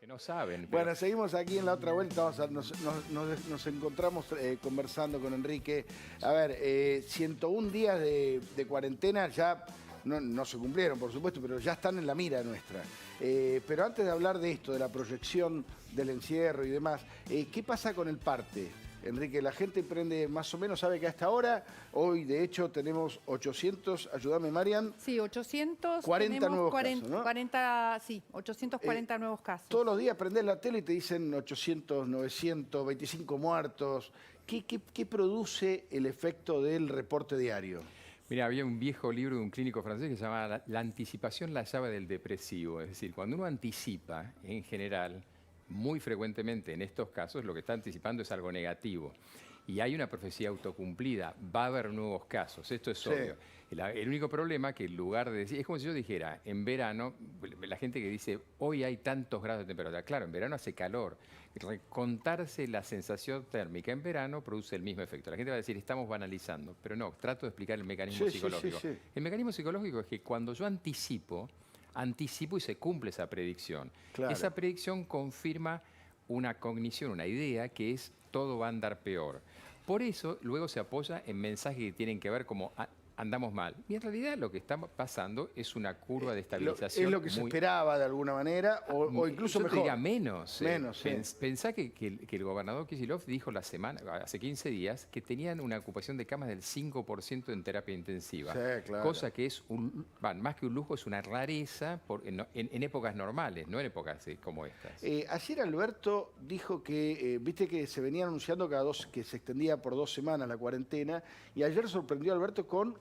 no saben. Bueno, seguimos aquí en la otra vuelta. Nos encontramos conversando con Enrique. A ver, 101 días de cuarentena ya no se cumplieron, por supuesto, pero ya están en la mira nuestra. Pero antes de hablar de esto, de la proyección del encierro y demás, ¿qué pasa con el parte? Enrique, la gente prende más o menos, sabe que a esta hora, hoy de hecho tenemos 800, ayúdame Marian. Sí, 800, 40 nuevos casos, ¿no? 840 nuevos casos. Todos los días prendés la tele y te dicen 800, 925 muertos. ¿Qué produce el efecto del reporte diario? Mira, había un viejo libro de un clínico francés que se llamaba La anticipación, la llave del depresivo. Es decir, cuando uno anticipa, en general, muy frecuentemente en estos casos, lo que está anticipando es algo negativo. Y hay una profecía autocumplida, va a haber nuevos casos, esto es obvio. El único problema que en lugar de decir, es como si yo dijera, en verano, la gente que dice, hoy hay tantos grados de temperatura, claro, en verano hace calor. Contarse la sensación térmica en verano produce el mismo efecto. La gente va a decir, estamos banalizando, pero no, trato de explicar el mecanismo psicológico. El mecanismo psicológico es que cuando yo anticipo y se cumple esa predicción. Claro. Esa predicción confirma una cognición, una idea que es todo va a andar peor. Por eso luego se apoya en mensajes que tienen que ver como andamos mal. Y en realidad lo que está pasando es una curva de estabilización. Es lo que se esperaba de alguna manera, o incluso mejor. Yo te diría menos. Sí. Pensá que el gobernador Kicillof dijo hace 15 días que tenían una ocupación de camas del 5% en terapia intensiva. Sí, claro. Cosa que es, más que un lujo, es una rareza en épocas normales, no en épocas como estas. Ayer Alberto dijo que, viste que se venía anunciando que se extendía por 2 semanas la cuarentena, y ayer sorprendió a Alberto con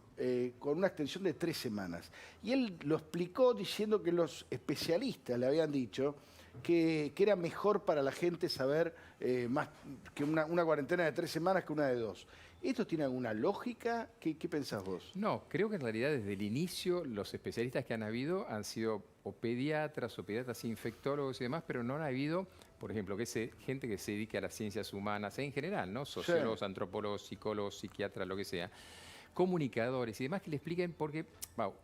una extensión de 3 semanas. Y él lo explicó diciendo que los especialistas le habían dicho que era mejor para la gente saber más que una cuarentena de 3 semanas que una de 2. ¿Esto tiene alguna lógica? ¿Qué pensás vos? No, creo que en realidad desde el inicio los especialistas que han habido han sido o pediatras infectólogos y demás, pero no han habido, por ejemplo, gente que se dedique a las ciencias humanas en general, ¿no? Sociólogos, antropólogos, psicólogos, psiquiatras, lo que sea. Comunicadores y demás que le expliquen, porque,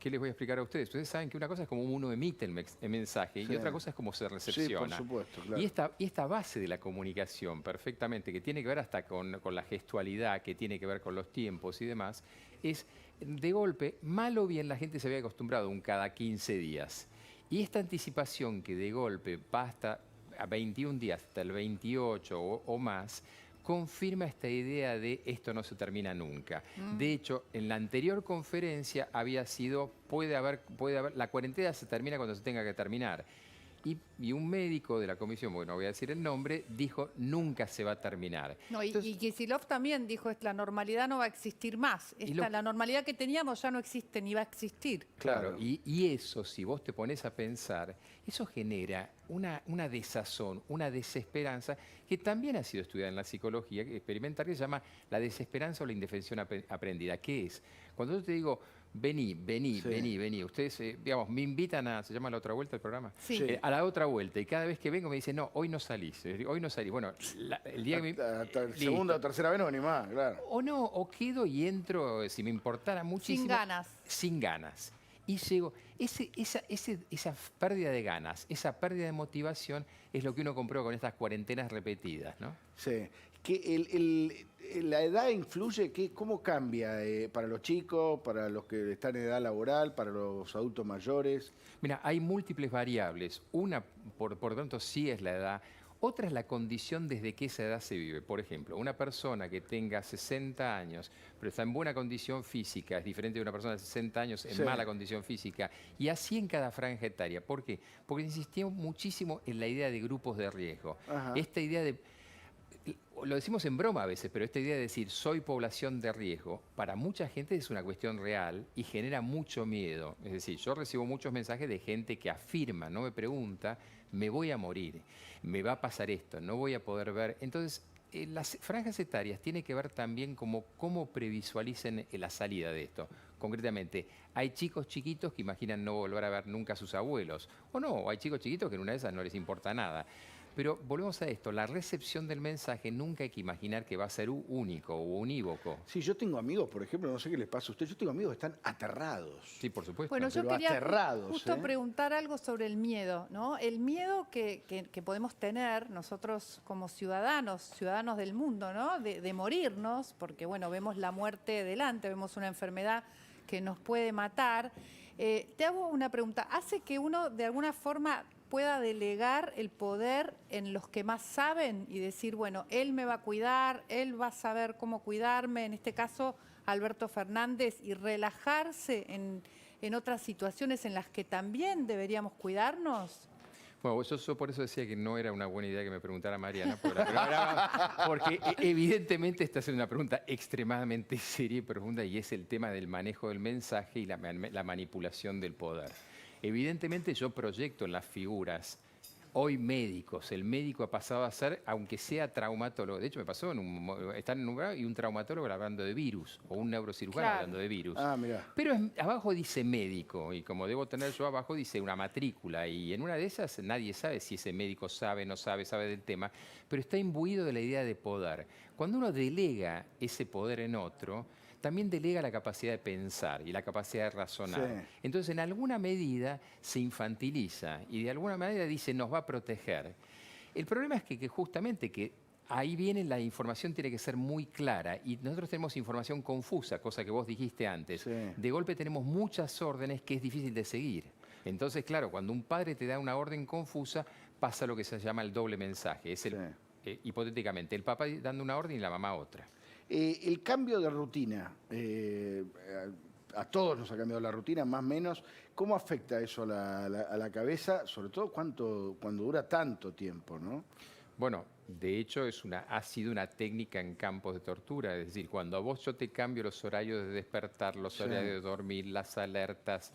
¿qué les voy a explicar a ustedes? Ustedes saben que una cosa es como uno emite el mensaje y otra cosa es cómo se recepciona. Sí, por supuesto, claro. Y esta base de la comunicación, perfectamente, que tiene que ver hasta con la gestualidad, que tiene que ver con los tiempos y demás, es, de golpe, mal o bien la gente se había acostumbrado a cada 15 días. Y esta anticipación que de golpe va hasta a 21 días, hasta el 28 o más, confirma esta idea de esto no se termina nunca. De hecho, en la anterior conferencia había sido, la cuarentena se termina cuando se tenga que terminar. Y un médico de la comisión, bueno, no voy a decir el nombre, dijo, nunca se va a terminar. No, y Kicillof también dijo, la normalidad no va a existir más. La normalidad que teníamos ya no existe ni va a existir. Claro, y eso, si vos te pones a pensar, eso genera una desazón, una desesperanza, que también ha sido estudiada en la psicología experimental, que se llama la desesperanza o la indefensión aprendida. ¿Qué es? Cuando yo te digo, vení. Ustedes, digamos, me invitan a, ¿se llama La Otra Vuelta el programa? Sí. A la otra vuelta. Y cada vez que vengo me dicen, no, hoy no salís. Hoy no salís. Bueno, el día que segunda o tercera vez no venís más, claro. O no, o quedo y entro, si me importara muchísimo. Sin ganas. Sin ganas. Y llego, esa pérdida de ganas, esa pérdida de motivación es lo que uno comprueba con estas cuarentenas repetidas, ¿no? Sí. ¿La edad influye? ¿Cómo cambia para los chicos, para los que están en edad laboral, para los adultos mayores? Mira, hay múltiples variables. Una, por tanto, sí es la edad. Otra es la condición desde que esa edad se vive. Por ejemplo, una persona que tenga 60 años, pero está en buena condición física, es diferente de una persona de 60 años en mala condición física. Y así en cada franja etaria. ¿Por qué? Porque insistimos muchísimo en la idea de grupos de riesgo. Esta idea de... Lo decimos en broma a veces, pero esta idea de decir soy población de riesgo, para mucha gente es una cuestión real y genera mucho miedo. Es decir, yo recibo muchos mensajes de gente que afirma, no me pregunta, me voy a morir, me va a pasar esto, no voy a poder ver. Entonces, las franjas etarias tienen que ver también cómo previsualicen la salida de esto. Concretamente, hay chicos chiquitos que imaginan no volver a ver nunca a sus abuelos. O no, hay chicos chiquitos que en una de esas no les importa nada. Pero volvemos a esto, la recepción del mensaje nunca hay que imaginar que va a ser único o unívoco. Sí, yo tengo amigos, por ejemplo, no sé qué les pasa a ustedes, yo tengo amigos que están aterrados. Sí, por supuesto. Bueno, yo Pero quería aterrados, justo ¿eh? preguntar algo sobre el miedo, ¿no? El miedo que podemos tener nosotros como ciudadanos del mundo, ¿no? De morirnos, porque bueno, vemos la muerte delante, vemos una enfermedad que nos puede matar. Te hago una pregunta, ¿hace que uno de alguna forma pueda delegar el poder en los que más saben y decir, bueno, él me va a cuidar, él va a saber cómo cuidarme, en este caso Alberto Fernández, y relajarse en otras situaciones en las que también deberíamos cuidarnos? Bueno, yo por eso decía que no era una buena idea que me preguntara Mariana, porque evidentemente esta es una pregunta extremadamente seria y profunda y es el tema del manejo del mensaje y la manipulación del poder. Evidentemente yo proyecto en las figuras, hoy médicos, el médico ha pasado a ser, aunque sea traumatólogo, de hecho me pasó, están en un lugar y un traumatólogo hablando de virus, o un neurocirujano hablando de virus. Ah, mirá. Pero abajo dice médico, y como debo tener yo abajo dice una matrícula, y en una de esas nadie sabe si ese médico sabe, no sabe, sabe del tema, pero está imbuido de la idea de poder. Cuando uno delega ese poder en otro, también delega la capacidad de pensar y la capacidad de razonar. Sí. Entonces, en alguna medida se infantiliza y de alguna manera dice nos va a proteger. El problema es que justamente que ahí viene la información tiene que ser muy clara y nosotros tenemos información confusa, cosa que vos dijiste antes. Sí. De golpe tenemos muchas órdenes que es difícil de seguir. Entonces, claro, cuando un padre te da una orden confusa, pasa lo que se llama el doble mensaje. Es hipotéticamente, el papá dando una orden y la mamá otra. El cambio de rutina, a todos nos ha cambiado la rutina, más o menos. ¿Cómo afecta eso a la cabeza? Sobre todo cuando dura tanto tiempo, ¿no? Bueno, de hecho ha sido una técnica en campos de tortura, es decir, cuando a vos yo te cambio los horarios de despertar, los horarios de dormir, las alertas,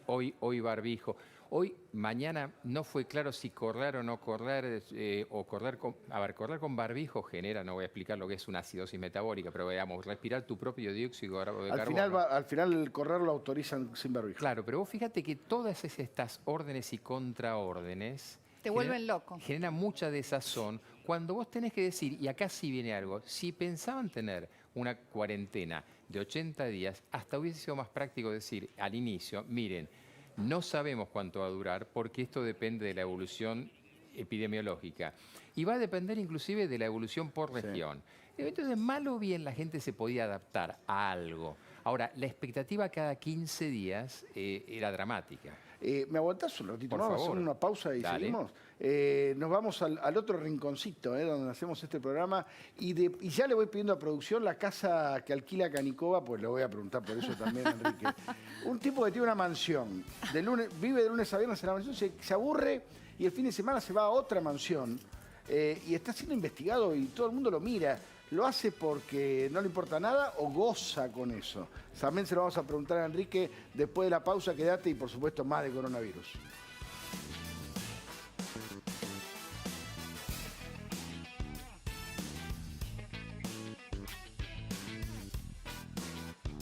hoy barbijo. Hoy, mañana, no fue claro si correr o no correr, o correr con barbijo genera, no voy a explicar lo que es una acidosis metabólica, pero veamos, respirar tu propio dióxido de carbono. Al final el correr lo autorizan sin barbijo. Claro, pero vos fíjate que todas estas órdenes y contraórdenes Te vuelven loco. genera mucha desazón cuando vos tenés que decir, y acá sí viene algo, si pensaban tener una cuarentena de 80 días, hasta hubiese sido más práctico decir al inicio, miren, no sabemos cuánto va a durar porque esto depende de la evolución epidemiológica y va a depender inclusive de la evolución por región. Entonces, mal o bien la gente se podía adaptar a algo. Ahora, la expectativa cada 15 días era dramática. ¿Me aguantás un ratito? Por Vamos a favor. hacer una pausa y Dale. seguimos. Nos vamos al otro rinconcito, donde hacemos este programa. Y ya le voy pidiendo a producción la casa que alquila Canicova, pues le voy a preguntar por eso también, Enrique. Un tipo que tiene una mansión, vive de lunes a viernes en la mansión, se aburre y el fin de semana se va a otra mansión y está siendo investigado y todo el mundo lo mira. ¿Lo hace porque no le importa nada o goza con eso? También se lo vamos a preguntar a Enrique después de la pausa. Quédate y, por supuesto, más de coronavirus.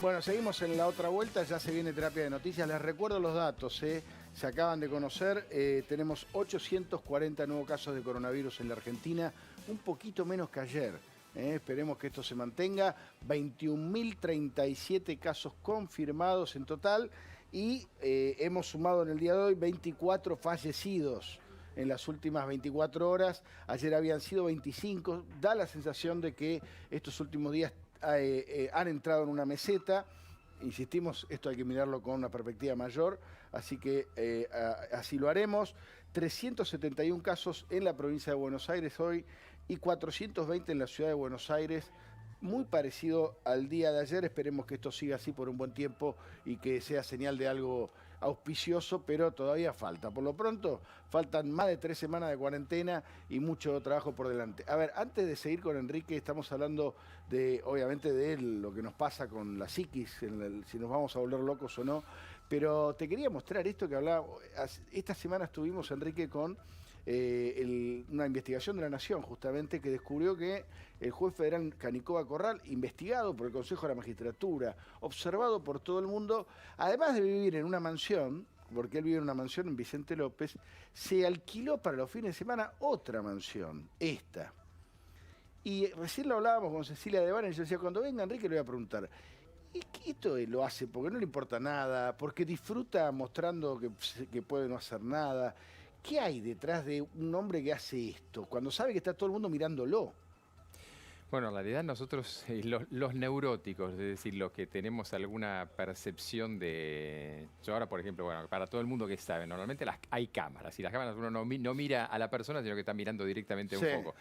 Bueno, seguimos en la otra vuelta. Ya se viene terapia de noticias. Les recuerdo los datos, se acaban de conocer. Tenemos 840 nuevos casos de coronavirus en la Argentina, un poquito menos que ayer. Esperemos que esto se mantenga. 21.037 casos confirmados en total y hemos sumado en el día de hoy 24 fallecidos en las últimas 24 horas. Ayer habían sido 25. Da la sensación de que estos últimos días han entrado en una meseta. Insistimos, esto hay que mirarlo con una perspectiva mayor, así que así lo haremos. 371 casos en la provincia de Buenos Aires hoy y 420 en la ciudad de Buenos Aires, muy parecido al día de ayer. Esperemos que esto siga así por un buen tiempo y que sea señal de algo auspicioso, pero todavía falta. Por lo pronto, faltan más de 3 semanas de cuarentena y mucho trabajo por delante. A ver, antes de seguir con Enrique, estamos hablando obviamente, de lo que nos pasa con la psiquis, si nos vamos a volver locos o no, pero te quería mostrar esto que hablaba. Esta semana estuvimos, Enrique, con una investigación de la Nación, justamente, que descubrió que el juez federal Canicova Corral, investigado por el Consejo de la Magistratura, observado por todo el mundo, además de vivir en una mansión, porque él vive en una mansión en Vicente López, se alquiló para los fines de semana otra mansión, esta. Y recién lo hablábamos con Cecilia de Vara y yo decía, cuando venga Enrique le voy a preguntar, ¿y qué esto lo hace? Porque no le importa nada, porque disfruta mostrando que puede no hacer nada. ¿Qué hay detrás de un hombre que hace esto, cuando sabe que está todo el mundo mirándolo? Bueno, en realidad nosotros, los neuróticos, es decir, los que tenemos alguna percepción de... Yo ahora, por ejemplo, bueno, para todo el mundo que sabe, normalmente hay cámaras, y las cámaras uno no mira a la persona, sino que está mirando directamente a un Sí. foco.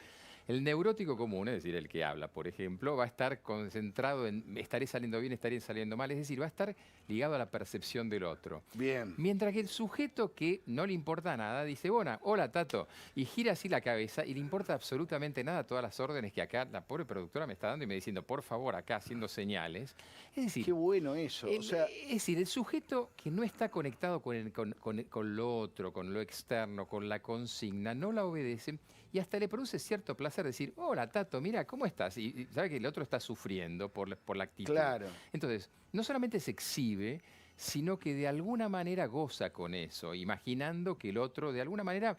El neurótico común, es decir, el que habla, por ejemplo, va a estar concentrado en estaré saliendo bien, estaré saliendo mal, es decir, va a estar ligado a la percepción del otro. Bien. Mientras que el sujeto que no le importa nada dice, bueno, hola Tato, y gira así la cabeza y le importa absolutamente nada todas las órdenes que acá la pobre productora me está dando y me diciendo, por favor, acá haciendo señales. Es decir, Qué bueno eso. O sea, es decir, el sujeto que no está conectado con lo otro, con lo externo, con la consigna, no la obedece y hasta le produce cierto placer decir, hola Tato, mira, ¿cómo estás? Y sabe que el otro está sufriendo por la actitud. claro. Entonces, no solamente se exhibe, sino que de alguna manera goza con eso, imaginando que el otro de alguna manera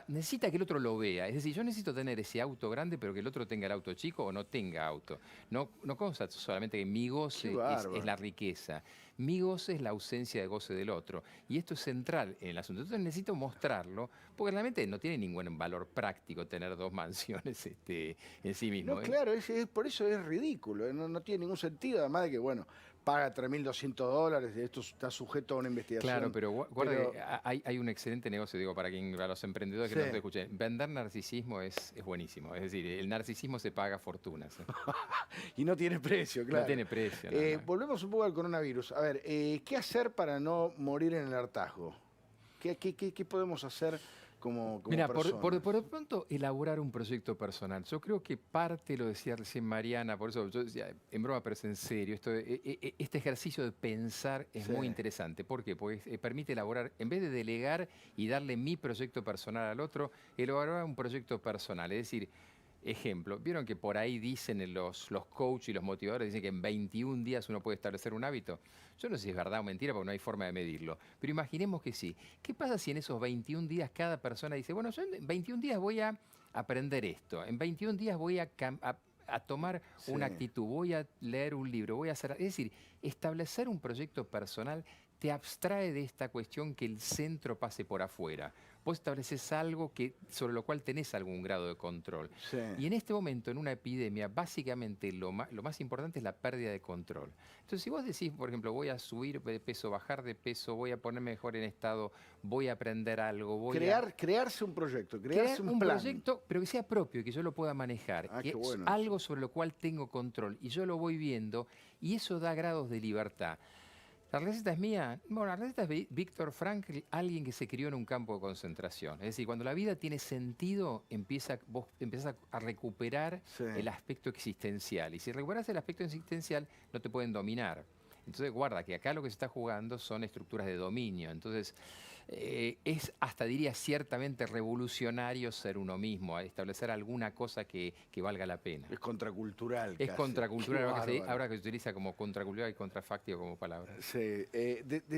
necesita que el otro lo vea. Es decir, yo necesito tener ese auto grande, pero que el otro tenga el auto chico o no tenga auto. No consta solamente que mi goce es la riqueza. Mi goce es la ausencia de goce del otro. Y esto es central en el asunto. Entonces necesito mostrarlo, porque realmente no tiene ningún valor práctico tener dos mansiones en sí mismo. No, claro, por eso es ridículo, no tiene ningún sentido, además de que, bueno, paga $3.200, esto está sujeto a una investigación. Claro, pero guarda que hay un excelente negocio, digo, para los emprendedores que no te escuchen. Vender narcisismo es buenísimo. Es decir, el narcisismo se paga fortunas. Y no tiene precio, claro. No tiene precio. Volvemos un poco al coronavirus. A ver, ¿qué hacer para no morir en el hartazgo? ¿Qué podemos hacer como Mira, personas? por de pronto, elaborar un proyecto personal. Yo creo que parte, lo decía recién Mariana, por eso yo decía, en broma, pero es en serio, este ejercicio de pensar es muy interesante. ¿Por qué? Porque permite elaborar, en vez de delegar y darle mi proyecto personal al otro, elaborar un proyecto personal. Es decir, ejemplo, vieron que por ahí dicen los coaches y los motivadores, dicen que en 21 días uno puede establecer un hábito. Yo no sé si es verdad o mentira porque no hay forma de medirlo, pero imaginemos que sí. ¿Qué pasa si en esos 21 días cada persona dice, bueno, yo en 21 días voy a aprender esto, en 21 días voy a tomar una actitud, voy a leer un libro, voy a hacer... Es decir, establecer un proyecto personal te abstrae de esta cuestión que el centro pase por afuera. Vos estableces algo sobre lo cual tenés algún grado de control. Sí. Y en este momento, en una epidemia, básicamente lo más importante es la pérdida de control. Entonces, si vos decís, por ejemplo, voy a subir de peso, bajar de peso, voy a ponerme mejor en estado, voy a aprender algo, Crearse un proyecto, crearse un plan. proyecto, pero que sea propio y que yo lo pueda manejar. Que qué bueno es algo sobre lo cual tengo control y yo lo voy viendo y eso da grados de libertad. ¿La receta es mía? Bueno, la receta es de Víctor Frankl, alguien que se crió en un campo de concentración. Es decir, cuando la vida tiene sentido, vos empezás a recuperar el aspecto existencial. Y si recuperas el aspecto existencial, no te pueden dominar. Entonces, guarda que acá lo que se está jugando son estructuras de dominio. Entonces, es hasta diría ciertamente revolucionario ser uno mismo, establecer alguna cosa que valga la pena. Es contracultural. Es casi. Contracultural, ahora que se utiliza como contracultural y contrafáctico como palabra. Sí.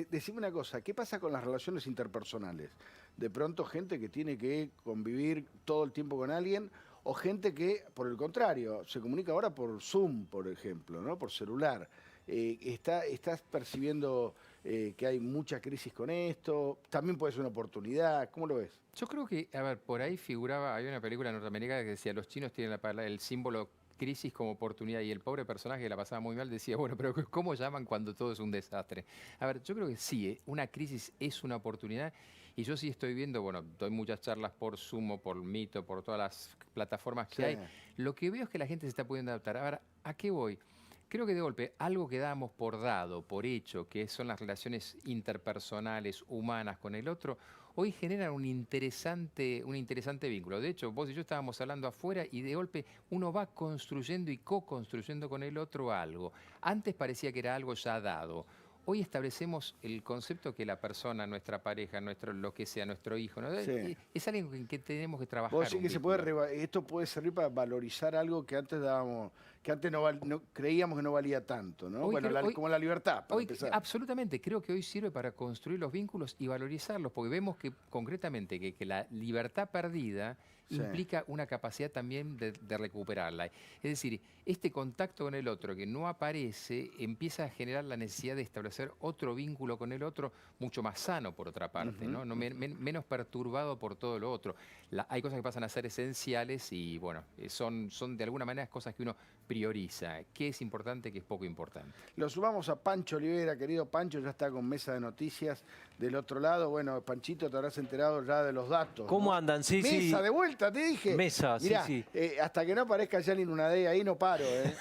Decime una cosa, ¿qué pasa con las relaciones interpersonales? De pronto gente que tiene que convivir todo el tiempo con alguien o gente que, por el contrario, se comunica ahora por Zoom, por ejemplo, ¿no? Por celular. ¿Estás percibiendo que hay mucha crisis con esto? También puede ser una oportunidad. ¿Cómo lo ves? Yo creo que, a ver, por ahí hay una película norteamericana que decía, los chinos tienen el símbolo crisis como oportunidad y el pobre personaje que la pasaba muy mal decía, bueno, pero ¿cómo llaman cuando todo es un desastre? A ver, yo creo que sí, una crisis es una oportunidad y yo sí estoy viendo, bueno, doy muchas charlas por Zoom, o por Meet, o por todas las plataformas que hay. Lo que veo es que la gente se está pudiendo adaptar. A ver, ¿a qué voy? Creo que de golpe, algo que dábamos por dado, por hecho, que son las relaciones interpersonales, humanas con el otro, hoy generan un interesante vínculo. De hecho, vos y yo estábamos hablando afuera y de golpe uno va construyendo y co-construyendo con el otro algo. Antes parecía que era algo ya dado. Hoy establecemos el concepto que la persona, nuestra pareja, lo que sea, nuestro hijo, ¿no? Es algo en que tenemos que trabajar. Vos decís que esto puede servir para valorizar algo que antes que antes creíamos que no valía tanto, ¿no? Hoy Bueno, creo- hoy- como la libertad, para Hoy, empezar. absolutamente, creo que hoy sirve para construir los vínculos y valorizarlos, porque vemos que concretamente que la libertad perdida Sí. implica una capacidad también de recuperarla. Es decir, este contacto con el otro que no aparece empieza a generar la necesidad de establecer otro vínculo con el otro mucho más sano, por otra parte, ¿no? Menos perturbado por todo lo otro. Hay cosas que pasan a ser esenciales y, bueno, son de alguna manera cosas que uno prioriza. ¿Qué es importante, qué es poco importante? Lo sumamos a Pancho Olivera, querido Pancho, ya está con Mesa de Noticias del otro lado. Bueno, Panchito, te habrás enterado ya de los datos, ¿Cómo ¿no? andan? Sí, Mesa sí. de vuelta, te dije. Mesa, sí, Mirá, sí. Hasta que no aparezca Janine Unadé, ahí no paro, ¿eh?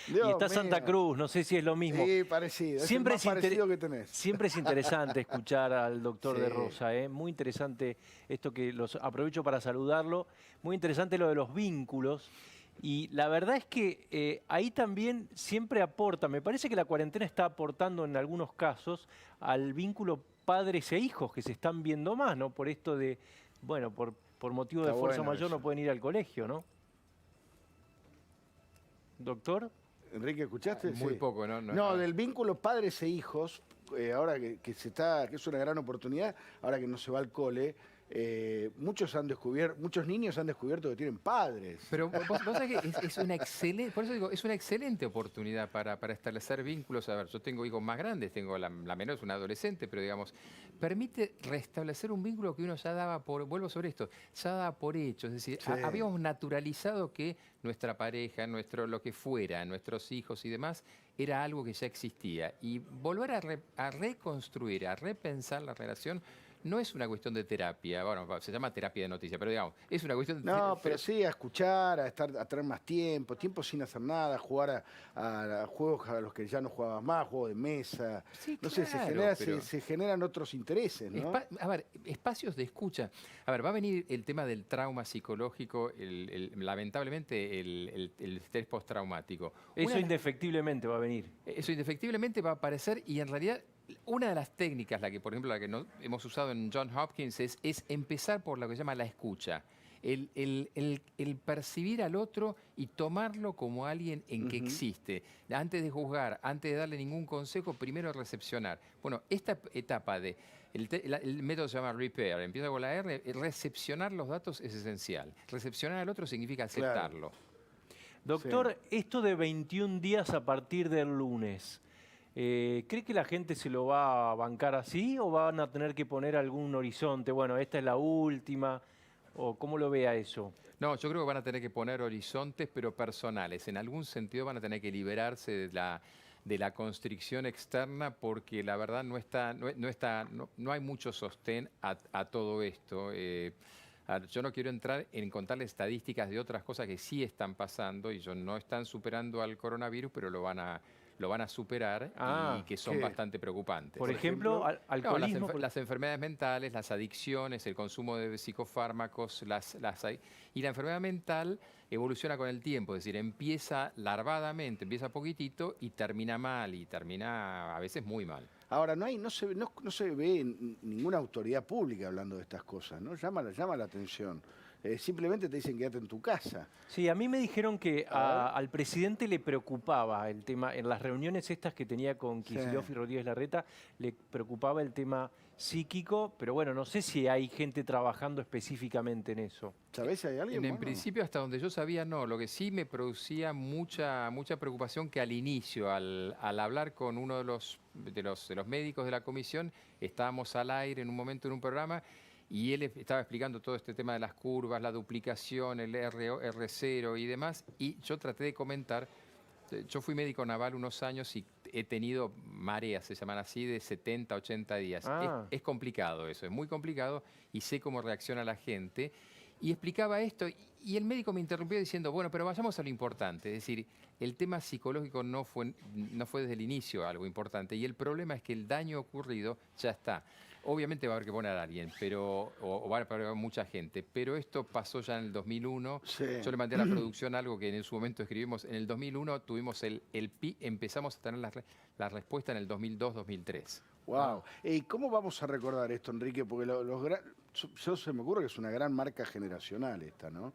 Y Dios está Santa mío. Cruz, no sé si es lo mismo. Sí, parecido. Siempre es el más parecido que tenés. Siempre es interesante escuchar al doctor Sí. de Rosa, ¿eh? Muy interesante esto que los aprovecho para saludarlo. Muy interesante lo de los vínculos. Y la verdad es que ahí también siempre aporta, me parece que la cuarentena está aportando en algunos casos al vínculo padres e hijos que se están viendo más, ¿no? Por esto de, bueno, por motivo de Está fuerza bueno mayor eso. no pueden ir al colegio, ¿no? Doctor. Enrique, ¿escuchaste? Muy Sí. poco, ¿no? No, del vínculo padres e hijos, ahora que es una gran oportunidad, ahora que no se va al cole, muchos niños han descubierto que tienen padres. Pero vos sabés que es una excelente, por eso digo, es una excelente oportunidad para establecer vínculos. A ver, yo tengo hijos más grandes, tengo la menor es una adolescente, pero digamos, permite restablecer un vínculo que uno ya daba vuelvo sobre esto, ya daba por hecho. Es decir, Sí. habíamos naturalizado que nuestra pareja, lo que fuera, nuestros hijos y demás, era algo que ya existía. Y volver a reconstruir, a repensar la relación, no es una cuestión de terapia, bueno, se llama terapia de noticias, pero digamos, es una cuestión de No, pero sí a escuchar, a tener más tiempo sin hacer nada, a jugar a juegos a los que ya no jugabas más, juegos de mesa. Sí, No sé, claro, se generan otros intereses, ¿no? A ver, espacios de escucha. A ver, va a venir el tema del trauma psicológico, lamentablemente el estrés postraumático. Eso indefectiblemente va a venir. Eso indefectiblemente va a aparecer y en realidad una de las técnicas, por ejemplo, la que hemos usado en Johns Hopkins es empezar por lo que se llama la escucha. El percibir al otro y tomarlo como alguien en que existe. Antes de juzgar, antes de darle ningún consejo, primero recepcionar. Bueno, esta etapa el método se llama repair, empieza con la R, recepcionar los datos es esencial. Recepcionar al otro significa aceptarlo. Doctor, esto de 21 días a partir del lunes, ¿cree que la gente se lo va a bancar así o van a tener que poner algún horizonte? Bueno, esta es la última, o ¿cómo lo ve a eso? No, yo creo que van a tener que poner horizontes, pero personales. En algún sentido van a tener que liberarse de la constricción externa porque la verdad no hay mucho sostén a todo esto. Yo no quiero entrar en contarles estadísticas de otras cosas que sí están pasando y no están superando al coronavirus, pero lo van a superar y que son ¿qué? bastante preocupantes. Por ejemplo, No, alcoholismo. las enfermedades mentales, las adicciones, el consumo de psicofármacos, y la enfermedad mental evoluciona con el tiempo, es decir, empieza larvadamente, empieza poquitito y termina mal, y termina a veces muy mal. Ahora, no se ve ninguna autoridad pública hablando de estas cosas, ¿no? Llama la atención. Simplemente te dicen quédate en tu casa. Sí, a mí me dijeron que al presidente le preocupaba el tema, en las reuniones estas que tenía con Kicillof y Rodríguez Larreta, le preocupaba el tema psíquico, pero bueno, no sé si hay gente trabajando específicamente en eso. ¿Sabés si hay alguien? En Bueno. principio, hasta donde yo sabía, no. Lo que sí me producía mucha preocupación que al inicio, al hablar con uno de los médicos de la comisión, estábamos al aire en un momento en un programa y él estaba explicando todo este tema de las curvas, la duplicación, el R0 y demás, y yo traté de comentar. Yo fui médico naval unos años y he tenido mareas, se llaman así, de 70, 80 días. Es complicado eso, es muy complicado y sé cómo reacciona la gente. Y explicaba esto y el médico me interrumpió diciendo, bueno, pero vayamos a lo importante. Es decir, el tema psicológico no fue desde el inicio algo importante y el problema es que el daño ocurrido ya está. Obviamente va a haber que poner a alguien, o va a haber mucha gente, pero esto pasó ya en el 2001. Sí. Yo le mandé a la producción algo que en su momento escribimos. En el 2001 tuvimos empezamos a tener la respuesta en el 2002-2003. Wow. ¿Y cómo vamos a recordar esto, Enrique? Porque yo se me ocurre que es una gran marca generacional esta, ¿no?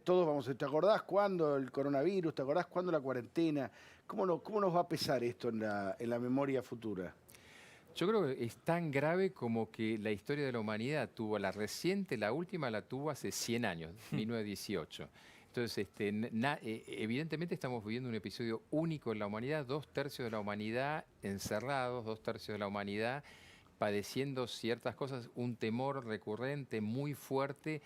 Todos vamos a... ¿Te acordás cuándo el coronavirus? ¿Te acordás cuándo la cuarentena? ¿Cómo nos va a pesar esto en la memoria futura? Yo creo que es tan grave como que la historia de la humanidad tuvo la reciente, la última la tuvo hace 100 años, 1918. Entonces, evidentemente estamos viviendo un episodio único en la humanidad, 2/3 de la humanidad encerrados, 2/3 de la humanidad padeciendo ciertas cosas, un temor recurrente muy fuerte.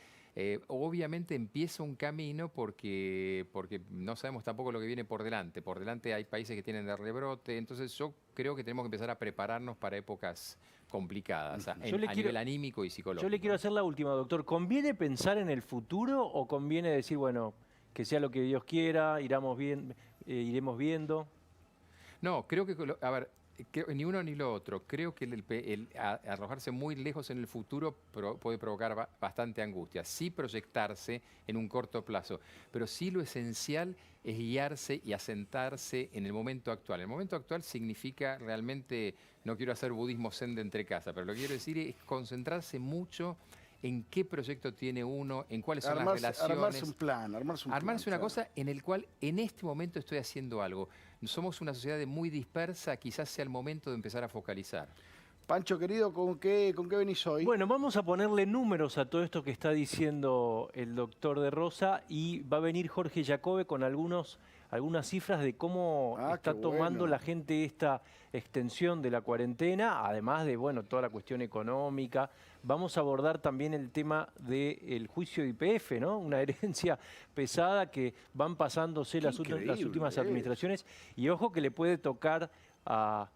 Obviamente empieza un camino porque no sabemos tampoco lo que viene por delante. Por delante hay países que tienen de rebrote, entonces yo creo que tenemos que empezar a prepararnos para épocas complicadas, a nivel anímico y psicológico. Yo le quiero hacer la última, doctor. ¿Conviene pensar en el futuro o conviene decir, bueno, que sea lo que Dios quiera, iremos viendo? No, creo que, a ver, ni uno ni lo otro. Creo que el arrojarse muy lejos en el futuro puede provocar bastante angustia. Sí proyectarse en un corto plazo, pero sí lo esencial es guiarse y asentarse en el momento actual. El momento actual significa realmente, no quiero hacer budismo zen de entre casa, pero lo que quiero decir es concentrarse mucho en qué proyecto tiene uno, en cuáles son las relaciones. Armarse un plan. Armarse una cosa en el cual en este momento estoy haciendo algo. Somos una sociedad muy dispersa, quizás sea el momento de empezar a focalizar. Pancho, querido, ¿con qué venís hoy? Bueno, vamos a ponerle números a todo esto que está diciendo el doctor de Rosa y va a venir Jorge Jacobe con algunas cifras de cómo está tomando la gente esta extensión de la cuarentena, además de, bueno, toda la cuestión económica. Vamos a abordar también el tema del juicio de YPF, ¿no? Una herencia pesada que van pasándose las últimas administraciones. Y ojo que le puede tocar a